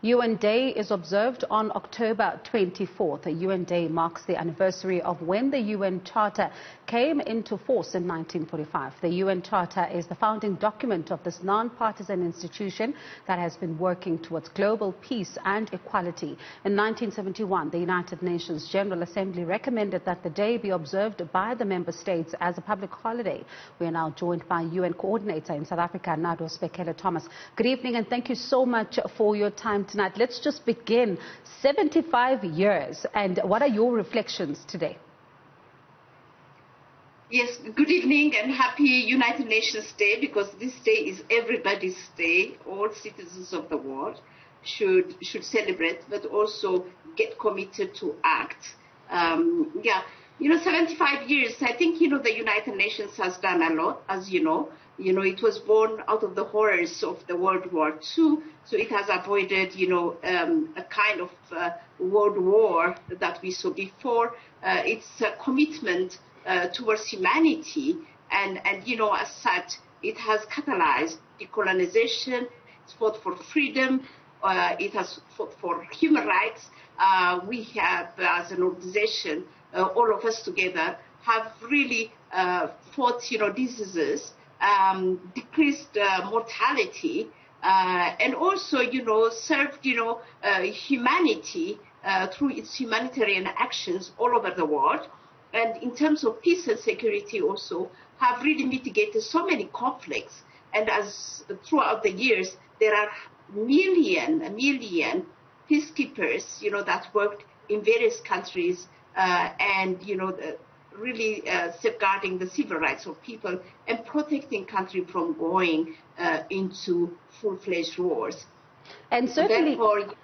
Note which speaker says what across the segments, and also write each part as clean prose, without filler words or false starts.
Speaker 1: UN Day is observed on October 24th. The UN Day marks the anniversary of when the UN Charter came into force in 1945. The UN Charter is the founding document of this non-partisan institution that has been working towards global peace and equality. In 1971, the United Nations General Assembly recommended that the day be observed by the member states as a public holiday. We are now joined by UN Coordinator in South Africa, Newzroom Thomas. Good evening and thank you so much for your time tonight. Let's just begin. 75 years, and what are your reflections today?
Speaker 2: Yes, good evening and happy United Nations Day, because this day is everybody's day. All citizens of the world should celebrate, but also get committed to act. 75 years, I think, the United Nations has done a lot, as you know. It was born out of the horrors of the World War II, so it has avoided, a kind of world war that we saw before. It's a commitment towards humanity, and as such, it has catalyzed decolonization. It's fought for freedom. It has fought for human rights. We have, as an organization, all of us together, have really fought, diseases, decreased mortality, and also, served, humanity through its humanitarian actions all over the world. And in terms of peace and security also, have really mitigated so many conflicts. And as throughout the years, there are a million peacekeepers, that worked in various countries, and, really safeguarding the civil rights of people and protecting country from going into full-fledged wars.
Speaker 1: And certainly,
Speaker 2: therefore,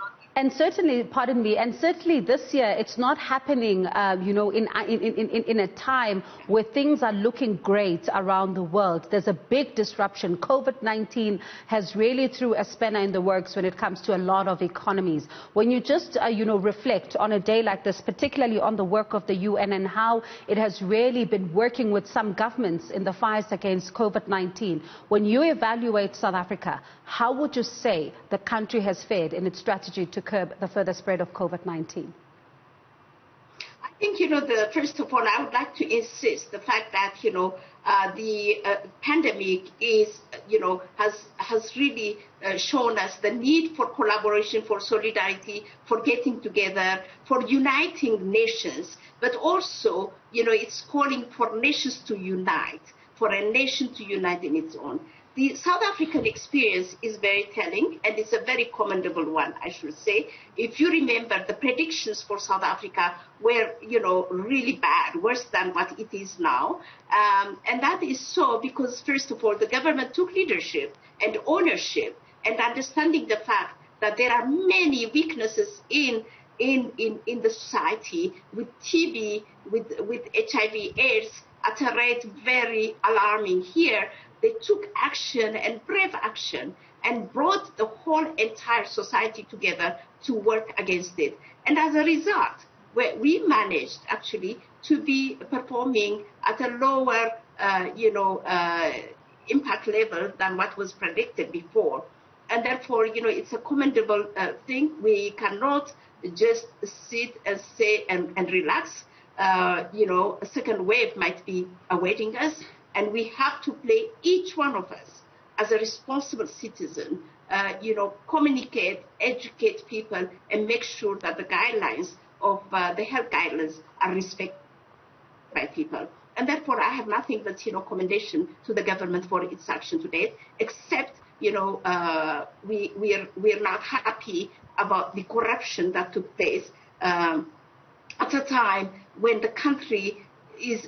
Speaker 1: pardon me, and certainly this year it's not happening, in a time where things are looking great around the world. There's a big disruption. COVID-19 has really threw a spanner in the works when it comes to a lot of economies. When you just, reflect on a day like this, particularly on the work of the UN and how it has really been working with some governments in the fight against COVID-19, when you evaluate South Africa, how would you say the country has fared in its strategy to curb the further spread of COVID-19?
Speaker 2: I think, first of all, I would like to insist the fact that, the pandemic is, has really shown us the need for collaboration, for solidarity, for getting together, for uniting nations, but also, it's calling for nations to unite, for a nation to unite in its own. The South African experience is very telling, and it's a very commendable one, I should say. If you remember, the predictions for South Africa were, really bad, worse than what it is now. And that is so because, first of all, the government took leadership and ownership and understanding the fact that there are many weaknesses in the society, with TB, with HIV/AIDS at a rate very alarming here. They took action and brave action and brought the whole entire society together to work against it. And as a result, we managed actually to be performing at a lower, impact level than what was predicted before. And therefore, it's a commendable thing. We cannot just sit and say and relax. A second wave might be awaiting us. And we have to play, each one of us, as a responsible citizen, communicate, educate people, and make sure that the guidelines of the health guidelines are respected by people. And therefore, I have nothing but, commendation to the government for its action to date, except, we are not happy about the corruption that took place at a time when the country is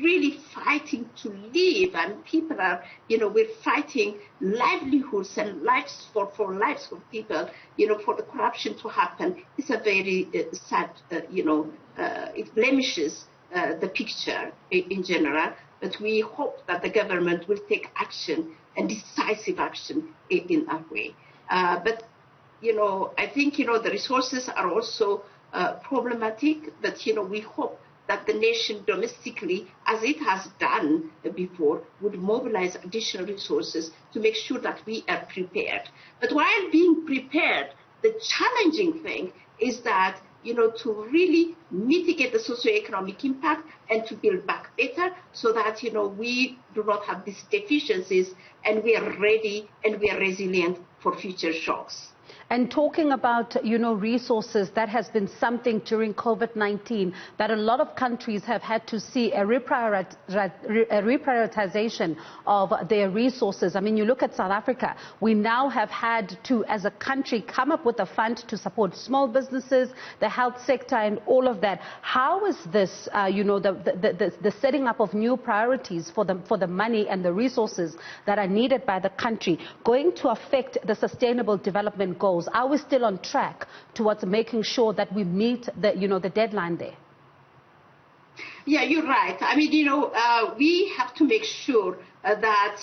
Speaker 2: really fighting to live, and people are, we're fighting livelihoods and lives for lives of people, for the corruption to happen. It's a very sad, it blemishes the picture in general, but we hope that the government will take action and decisive action in that way. But, I think, the resources are also problematic, but, we hope that the nation domestically, as it has done before, would mobilize additional resources to make sure that we are prepared. But while being prepared, The challenging thing is that, to really mitigate the socioeconomic impact and to build back better so that, we do not have these deficiencies and we are ready and we are resilient for future shocks.
Speaker 1: And talking about, resources, that has been something during COVID-19 that a lot of countries have had to see a reprioritization of their resources. I mean, you look at South Africa, we now have had to, as a country, come up with a fund to support small businesses, the health sector and all of that. How is this, the setting up of new priorities for the money and the resources that are needed by the country going to affect the sustainable development goals? Are we still on track towards making sure that we meet the deadline there?
Speaker 2: Yeah, you're right. I mean, we have to make sure that,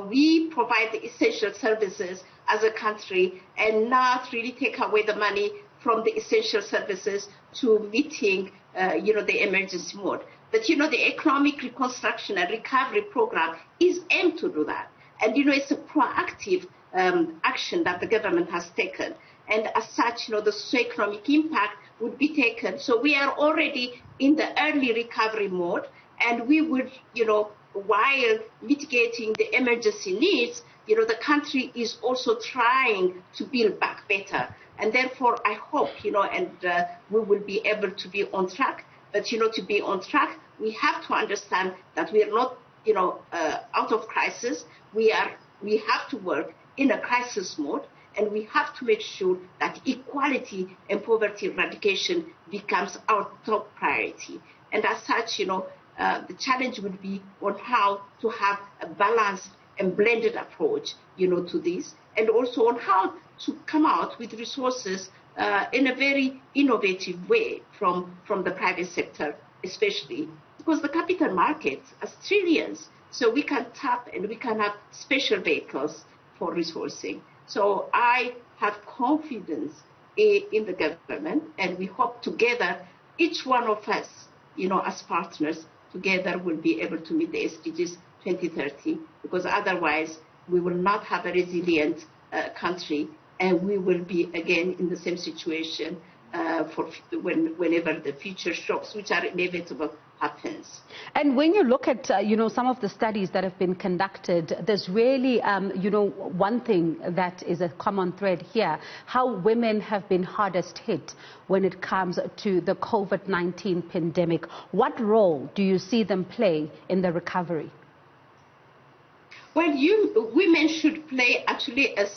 Speaker 2: we provide the essential services as a country and not really take away the money from the essential services to meeting, the emergency mode. But, the economic reconstruction and recovery program is aimed to do that. And, it's a proactive action that the government has taken. And as such, the socioeconomic impact would be taken. So we are already in the early recovery mode, and we would, while mitigating the emergency needs, the country is also trying to build back better. And therefore, I hope, we will be able to be on track. But, to be on track, we have to understand that we are not, out of crisis. We have to work in a crisis mode, and we have to make sure that equality and poverty eradication becomes our top priority. And as such, the challenge would be on how to have a balanced and blended approach, to this, and also on how to come out with resources in a very innovative way from the private sector, especially because the capital markets are trillions. So we can tap and we can have special vehicles for resourcing. So I have confidence in the government, and we hope together, each one of us, as partners, together will be able to meet the SDGs 2030, because otherwise we will not have a resilient country, and we will be again in the same situation whenever the future shocks, which are inevitable, happens.
Speaker 1: And when you look at, some of the studies that have been conducted, there's really, one thing that is a common thread here, how women have been hardest hit when it comes to the COVID-19 pandemic. What role do you see them play in the recovery?
Speaker 2: Well, women should play actually a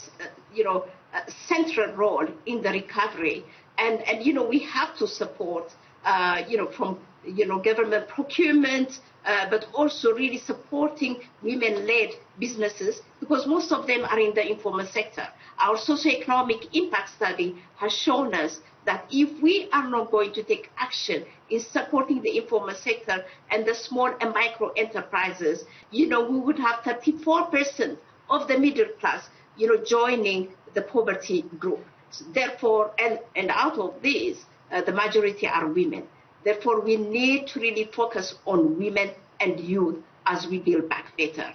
Speaker 2: central role in the recovery. And we have to support, from government procurement, but also really supporting women-led businesses, because most of them are in the informal sector. Our socioeconomic impact study has shown us that if we are not going to take action in supporting the informal sector and the small and micro enterprises, we would have 34% of the middle class, joining the poverty group. Therefore, and out of these, the majority are women. Therefore, we need to really focus on women and youth as we build back better.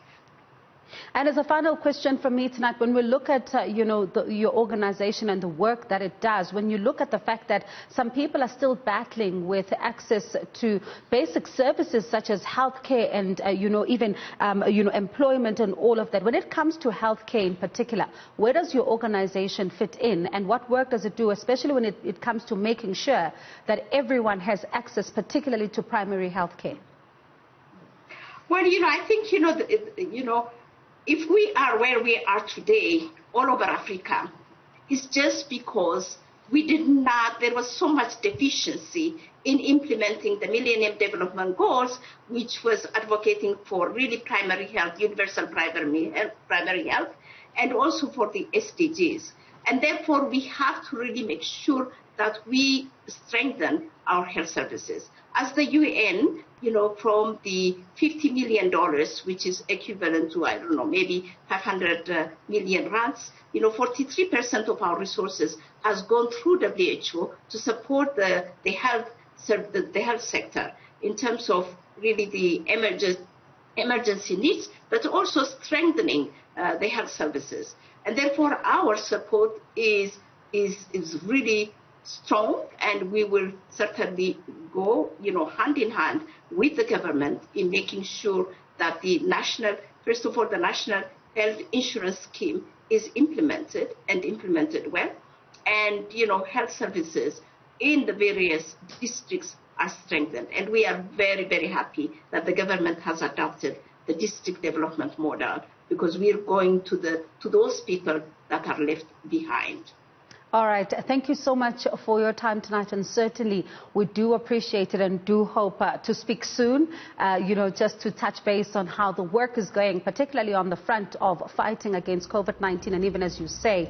Speaker 1: And as a final question from me tonight, when we look at, your organization and the work that it does, when you look at the fact that some people are still battling with access to basic services such as healthcare and, even, employment and all of that, when it comes to healthcare in particular, where does your organization fit in, and what work does it do, especially when it comes to making sure that everyone has access, particularly to primary healthcare?
Speaker 2: Well, I think, if we are where we are today all over Africa, it's just because there was so much deficiency in implementing the Millennium Development Goals, which was advocating for really primary health, universal primary health, and also for the SDGs. And therefore, we have to really make sure that we strengthen our health services. As the UN, from the $50 million, which is equivalent to, maybe 500 million rands, 43% of our resources has gone through WHO to support the health sector in terms of really the emergency needs, but also strengthening the health services. And therefore, our support is is really strong, and we will certainly go, hand in hand with the government in making sure that first of all, the national health insurance scheme is implemented well, and health services in the various districts are strengthened. And we are very, very happy that the government has adopted the district development model, because we are going to those people that are left behind.
Speaker 1: All right. Thank you so much for your time tonight, and certainly we do appreciate it and do hope to speak soon, just to touch base on how the work is going, particularly on the front of fighting against COVID-19, and even, as you say,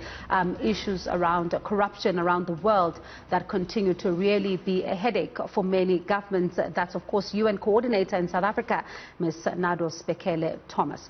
Speaker 1: issues around corruption around the world that continue to really be a headache for many governments. That's, of course, UN coordinator in South Africa, Ms. Nados Bekele Thomas.